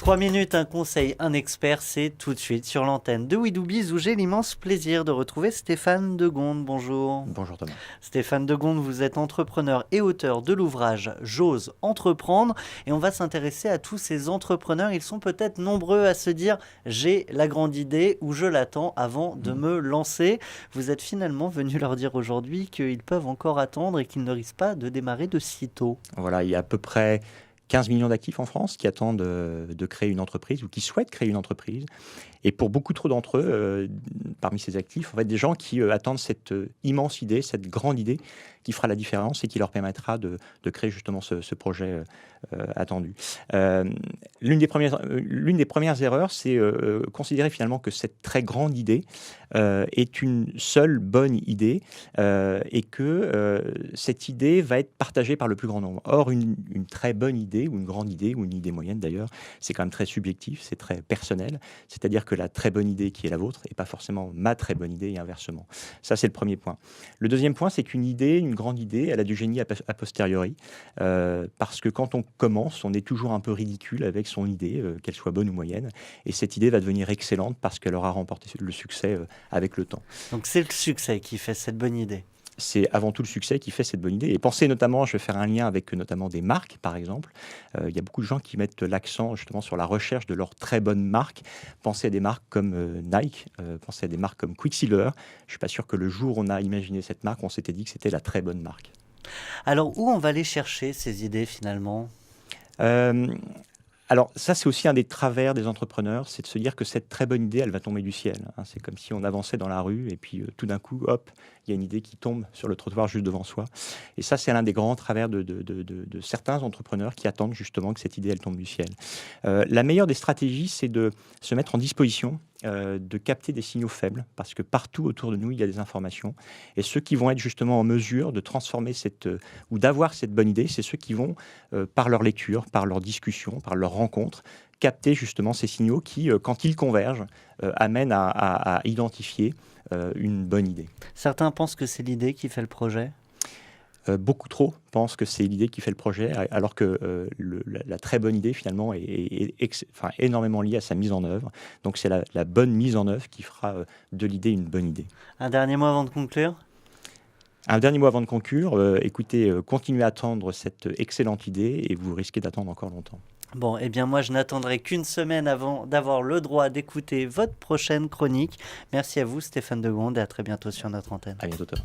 3 minutes, un conseil, un expert, c'est tout de suite sur l'antenne de Widoubiz où j'ai l'immense plaisir de retrouver Stéphane Degonde. Bonjour. Bonjour Thomas. Stéphane Degonde, vous êtes entrepreneur et auteur de l'ouvrage J'ose entreprendre et on va s'intéresser à tous ces entrepreneurs. Ils sont peut-être nombreux à se dire j'ai la grande idée ou je l'attends avant de me lancer. Vous êtes finalement venu leur dire aujourd'hui qu'ils peuvent encore attendre et qu'ils ne risquent pas de démarrer de sitôt. Voilà, il y a à peu près 15 millions d'actifs en France qui attendent de créer une entreprise ou qui souhaitent créer une entreprise. Et pour beaucoup trop d'entre eux, parmi ces actifs, en fait, des gens qui attendent cette immense idée, cette grande idée qui fera la différence et qui leur permettra de créer justement ce projet attendu. L'une des premières erreurs, c'est considérer finalement que cette très grande idée est une seule bonne idée et que cette idée va être partagée par le plus grand nombre. Or, une très bonne idée ou une grande idée ou une idée moyenne d'ailleurs, c'est quand même très subjectif, c'est très personnel. C'est-à-dire que la très bonne idée qui est la vôtre n'est pas forcément ma très bonne idée et inversement. Ça, c'est le premier point. Le deuxième point, c'est qu'une idée, une grande idée, elle a du génie a posteriori. Parce que quand on commence, on est toujours un peu ridicule avec son idée, qu'elle soit bonne ou moyenne. Et cette idée va devenir excellente parce qu'elle aura remporté le succès avec le temps. Donc c'est le succès qui fait cette bonne idée. C'est avant tout le succès qui fait cette bonne idée. Et pensez notamment, je vais faire un lien avec notamment des marques, par exemple. Il y a beaucoup de gens qui mettent l'accent justement sur la recherche de leur très bonne marque. Pensez à des marques comme Nike, pensez à des marques comme Quicksilver. Je ne suis pas sûr que le jour où on a imaginé cette marque, on s'était dit que c'était la très bonne marque. Alors où on va aller chercher ces idées finalement ? Alors ça, c'est aussi un des travers des entrepreneurs, c'est de se dire que cette très bonne idée, elle va tomber du ciel. C'est comme si on avançait dans la rue et puis tout d'un coup, hop, il y a une idée qui tombe sur le trottoir juste devant soi. Et ça, c'est l'un des grands travers de certains entrepreneurs qui attendent justement que cette idée, elle tombe du ciel. La meilleure des stratégies, c'est de se mettre en disposition de capter des signaux faibles, parce que partout autour de nous, il y a des informations. Et ceux qui vont être justement en mesure de transformer ou d'avoir cette bonne idée, c'est ceux qui vont, par leur lecture, par leur discussion, par leur rencontre, capter justement ces signaux qui, quand ils convergent, amènent à identifier une bonne idée. Certains pensent que c'est l'idée qui fait le projet. Beaucoup trop pensent que c'est l'idée qui fait le projet, alors que la très bonne idée, finalement, est énormément liée à sa mise en œuvre. Donc, c'est la bonne mise en œuvre qui fera de l'idée une bonne idée. Un dernier mot avant de conclure ? Un dernier mot avant de conclure. Écoutez, continuez à attendre cette excellente idée et vous risquez d'attendre encore longtemps. Bon, eh bien moi je n'attendrai qu'une semaine avant d'avoir le droit d'écouter votre prochaine chronique. Merci à vous Stéphane Degonde et à très bientôt sur notre antenne. À bientôt.